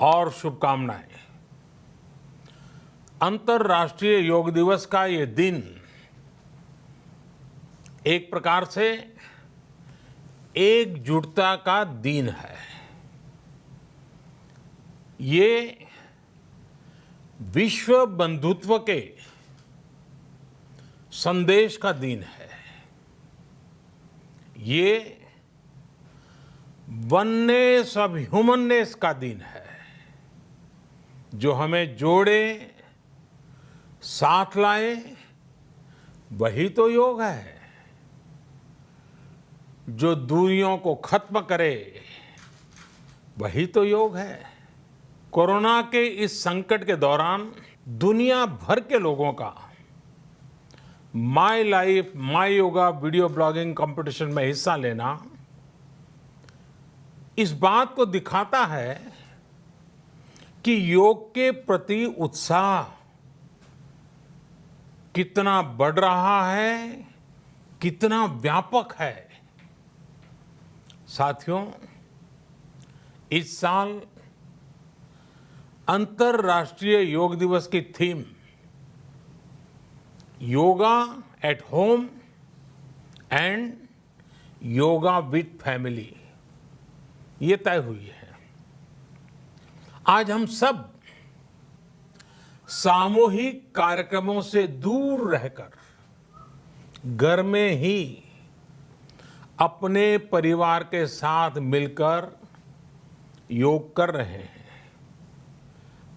और शुभकामनाएं। अंतर्राष्ट्रीय योग दिवस का ये दिन एक प्रकार से एकजुटता का दिन है। ये विश्व बंधुत्व के संदेश का दिन है। ये वननेस ऑफ ह्यूमननेस का दिन है, जो हमें जोड़े, साथ लाए, वही तो योग है। जो दूरियों को खत्म करे, वही तो योग है। कोरोना के इस संकट के दौरान दुनिया भर के लोगों का my life my yoga video blogging competition में हिस्सा लेना इस बात को दिखाता है कि योग के प्रति उत्साह कितना बढ़ रहा है, कितना व्यापक है। साथियों, इस साल अंतर्राष्ट्रीय योग दिवस की theme yoga at home and yoga with family ये तय हुई है। आज हम सब सामूहिक कार्यक्रमों से दूर रहकर घर में ही अपने परिवार के साथ मिलकर योग कर रहे हैं।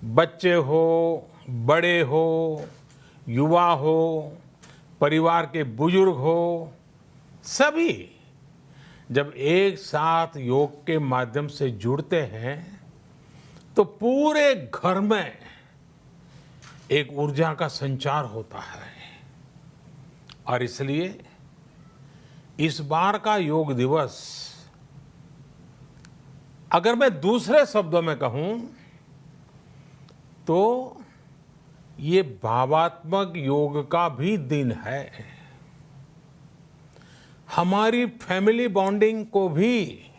बच्चे हो, बड़े हो, युवा हो, परिवार के बुजुर्ग हो, सभी जब एक साथ योग के माध्यम से जुड़ते हैं तो पूरे घर में एक ऊर्जा का संचार होता है। और इसलिए इस बार का योग दिवस, अगर मैं दूसरे शब्दों में कहूं तो ये भावात्मक योग का भी दिन है। हमारी फैमिली बॉन्डिंग को भी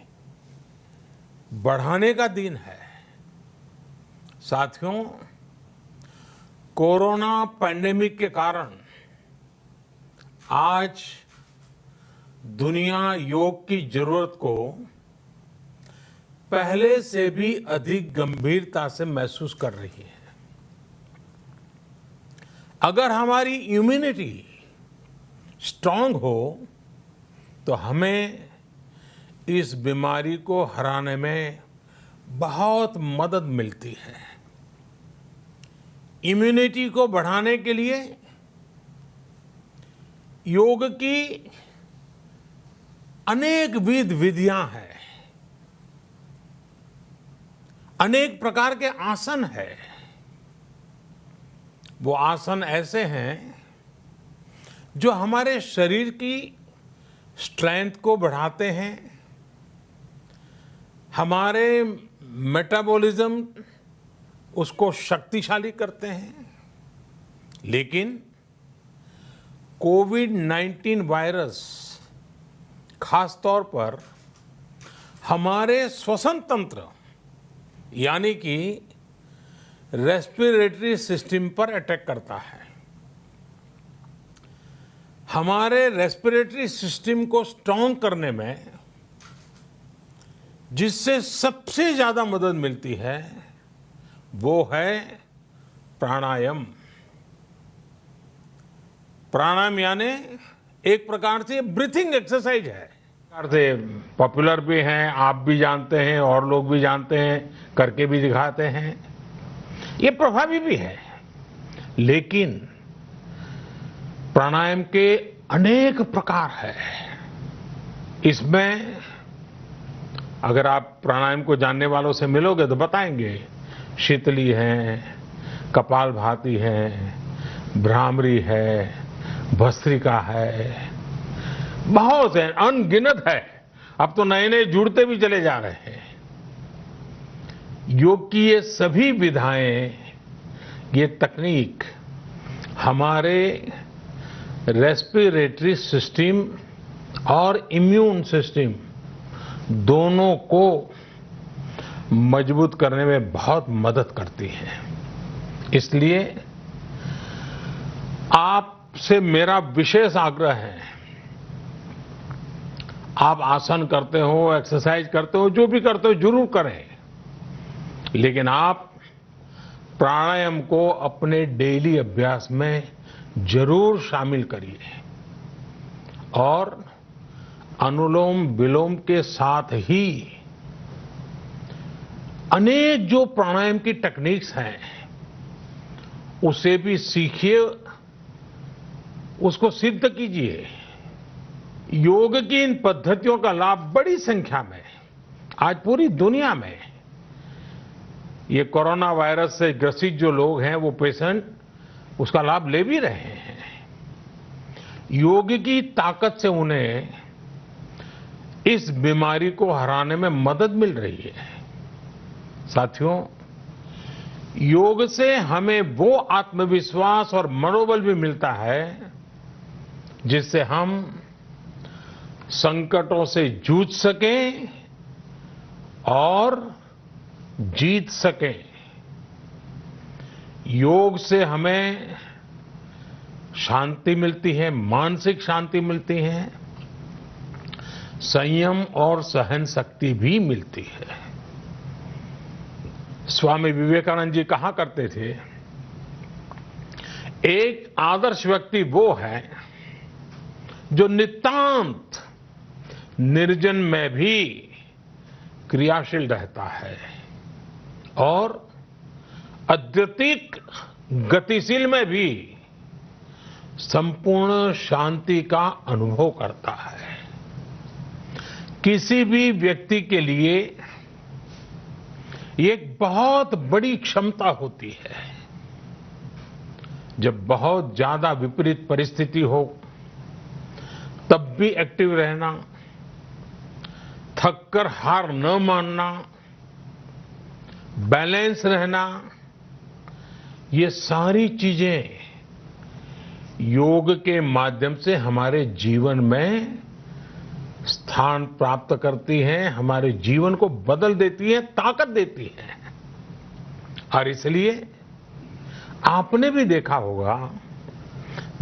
बढ़ाने का दिन है। साथियों, कोरोना पैंडेमिक के कारण आज दुनिया योग की जरूरत को पहले से भी अधिक गंभीरता से महसूस कर रही है। अगर हमारी इम्यूनिटी स्ट्रांग हो तो हमें इस बीमारी को हराने में बहुत मदद मिलती है। इम्यूनिटी को बढ़ाने के लिए योग की अनेक विधियां हैं, अनेक प्रकार के आसन हैं। वो आसन ऐसे हैं जो हमारे शरीर की स्ट्रेंथ को बढ़ाते हैं, हमारे मेटाबॉलिज्म उसको शक्तिशाली करते हैं। लेकिन कोविड-19 वायरस खास तौर पर हमारे श्वसन तंत्र यानी कि रेस्पिरेटरी सिस्टम पर अटैक करता है। हमारे रेस्पिरेटरी सिस्टम को स्ट्रांग करने में जिससे सबसे ज्यादा मदद मिलती है वो है प्राणायाम। प्राणायाम यानी एक प्रकार से ब्रीथिंग एक्सरसाइज है। पॉपुलर भी हैं, आप भी जानते हैं और लोग भी जानते हैं, करके भी दिखाते हैं। ये प्रभावी भी है। लेकिन प्राणायाम के अनेक प्रकार है। इसमें अगर आप प्राणायाम को जानने वालों से मिलोगे तो बताएंगे शीतली है, कपालभाति है, भ्रामरी है, भस्त्रिका है, बहुत है, अनगिनत है। अब तो नए नए जुड़ते भी चले जा रहे हैं। योग की ये सभी विधाएं, ये तकनीक हमारे रेस्पिरेटरी सिस्टम और इम्यून सिस्टम दोनों को मजबूत करने में बहुत मदद करती हैं। इसलिए आपसे मेरा विशेष आग्रह है, आप आसन करते हो, एक्सरसाइज करते हो, जो भी करते हो जरूर करें, लेकिन आप प्राणायाम को अपने डेली अभ्यास में जरूर शामिल करिए और अनुलोम विलोम के साथ ही अनेक जो प्राणायाम की टेक्निक्स हैं उसे भी सीखिए, उसको सिद्ध कीजिए। योग की इन पद्धतियों का लाभ बड़ी संख्या में आज पूरी दुनिया में ये कोरोना वायरस से ग्रसित जो लोग हैं वो पेशेंट उसका लाभ ले भी रहे हैं। योग की ताकत से उन्हें इस बीमारी को हराने में मदद मिल रही है। साथियों, योग से हमें वो आत्मविश्वास और मनोबल भी मिलता है जिससे हम संकटों से जूझ सकें और जीत सकें। योग से हमें शांति मिलती है, मानसिक शांति मिलती है, संयम और सहन शक्ति भी मिलती है। स्वामी विवेकानंद जी कहा करते थे, एक आदर्श व्यक्ति वो है जो नितांत निर्जन में भी क्रियाशील रहता है और अत्यधिक गतिशील में भी संपूर्ण शांति का अनुभव करता है। किसी भी व्यक्ति के लिए ये एक बहुत बड़ी क्षमता होती है। जब बहुत ज्यादा विपरीत परिस्थिति हो तब भी एक्टिव रहना, थककर हार न मानना, बैलेंस रहना, ये सारी चीजें योग के माध्यम से हमारे जीवन में स्थान प्राप्त करती हैं, हमारे जीवन को बदल देती हैं, ताकत देती हैं। और इसलिए आपने भी देखा होगा,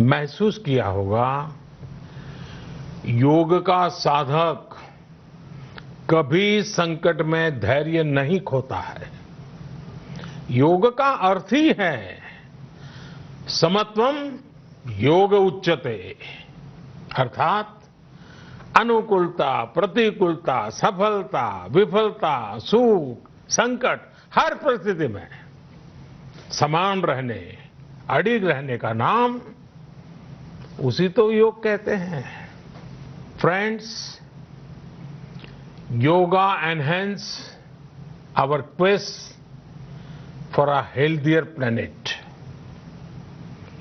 महसूस किया होगा, योग का साधक कभी संकट में धैर्य नहीं खोता है। योग का अर्थ ही है समत्वम योग उच्यते, अर्थात अनुकूलता, प्रतिकूलता, सफलता, विफलता, सुख, संकट, हर परिस्थिति में समान रहने, अडिग रहने का नाम उसी तो योग कहते हैं। Friends, yoga enhance our quest for a healthier planet.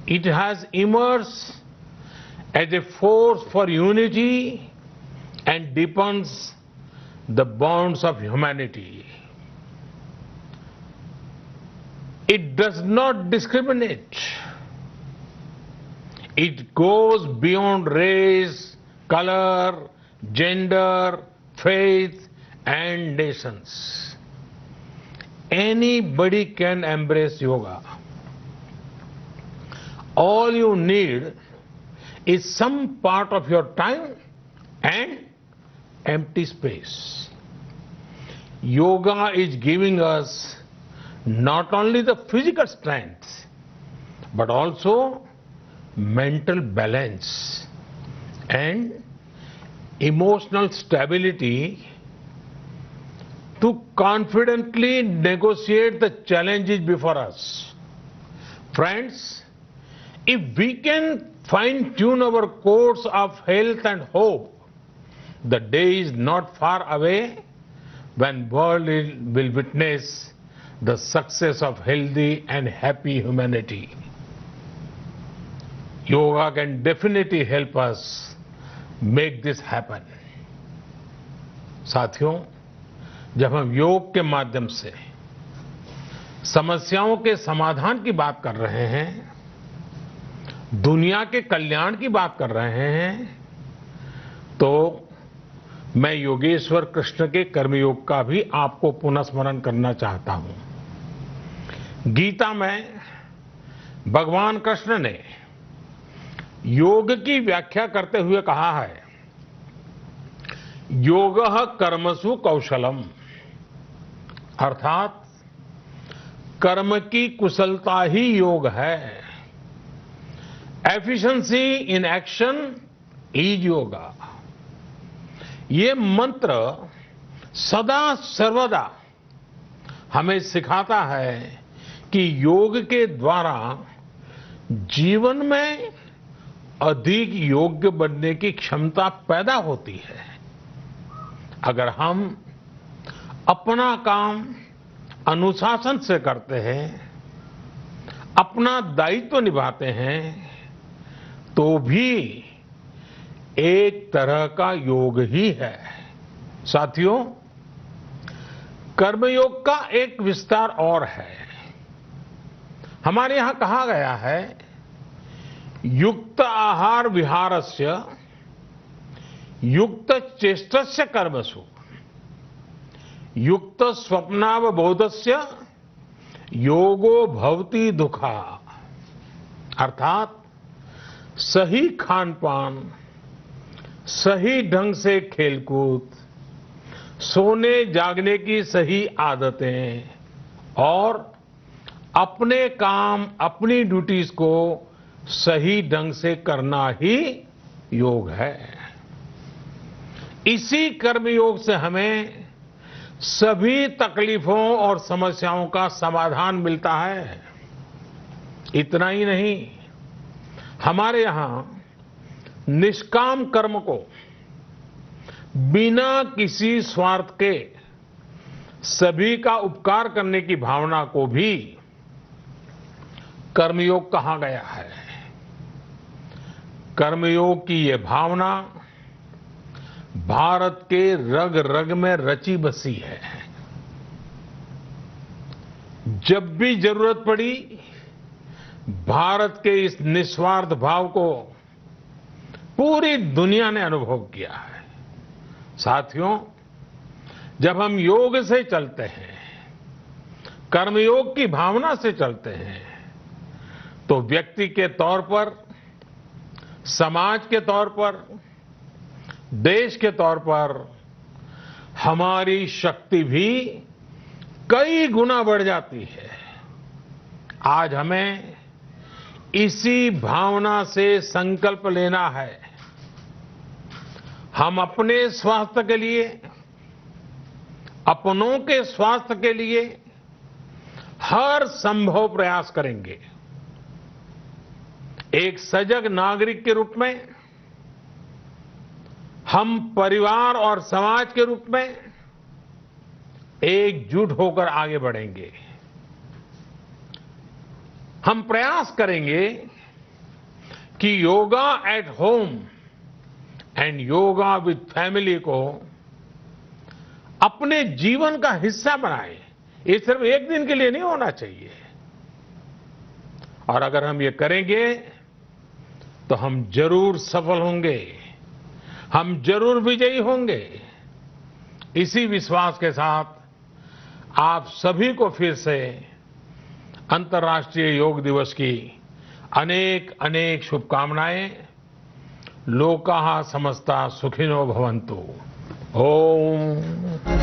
It has emerged as a force for unity and deepens the bonds of humanity. It does not discriminate. It goes beyond race, color, gender, faith, and nations. Anybody can embrace yoga. All you need is some part of your time and empty space. Yoga is giving us not only the physical strength, but also mental balance and emotional stability to confidently negotiate the challenges before us. Friends, if we can fine-tune our course of health and hope, the day is not far away when world will witness the success of healthy and happy humanity. Yoga can definitely help us make this happen. साथियों, जब हम योग के माध्यम से समस्याओं के समाधान की बात कर रहे हैं, दुनिया के कल्याण की बात कर रहे हैं, तो मैं योगेश्वर कृष्ण के कर्मयोग का भी आपको पुनः स्मरण करना चाहता हूं। गीता में भगवान कृष्ण ने योग की व्याख्या करते हुए कहा है, योगः कर्मसु कौशलम, अर्थात कर्म की कुशलता ही योग है। Efficiency in action is yoga. ये मंत्र सदा सर्वदा हमें सिखाता है कि योग के द्वारा जीवन में अधिक योग्य बनने की क्षमता पैदा होती है। अगर हम अपना काम अनुशासन से करते हैं, अपना दायित्व निभाते हैं, तो भी एक तरह का योग ही है। साथियों, कर्मयोग का एक विस्तार और है। हमारे यहां कहा गया है, युक्त आहार विहारस्य युक्त चेष्टस्य कर्मसु युक्त स्वप्नावबोधस्य योगो भवति दुखा। अर्थात सही खान पान, सही ढंग से खेलकूद, सोने जागने की सही आदतें और अपने काम, अपनी ड्यूटीज को सही ढंग से करना ही योग है। इसी कर्मयोग से हमें सभी तकलीफों और समस्याओं का समाधान मिलता है। इतना ही नहीं, हमारे यहां निष्काम कर्म को बिना किसी स्वार्थ के सभी का उपकार करने की भावना को भी कर्मयोग कहा गया है। कर्मयोग की ये भावना भारत के रग रग में रची बसी है। जब भी जरूरत पड़ी, भारत के इस निस्वार्थ भाव को पूरी दुनिया ने अनुभव किया है। साथियों, जब हम योग से चलते हैं, कर्मयोग की भावना से चलते हैं, तो व्यक्ति के तौर पर, समाज के तौर पर, देश के तौर पर हमारी शक्ति भी कई गुना बढ़ जाती है। आज हमें इसी भावना से संकल्प लेना है। हम अपने स्वास्थ्य के लिए, अपनों के स्वास्थ्य के लिए हर संभव प्रयास करेंगे। एक सजग नागरिक के रूप में हम परिवार और समाज के रूप में एकजुट होकर आगे बढ़ेंगे। हम प्रयास करेंगे कि yoga at home and yoga with family को अपने जीवन का हिस्सा बनाएं। ये सिर्फ एक दिन के लिए नहीं होना चाहिए। और अगर हम ये करेंगे तो हम जरूर सफल होंगे, हम जरूर विजयी होंगे। इसी विश्वास के साथ आप सभी को फिर से अंतर्राष्ट्रीय योग दिवस की अनेक अनेक शुभकामनाएं। लोकाः समस्ता सुखिनो भवन्तु। ओम।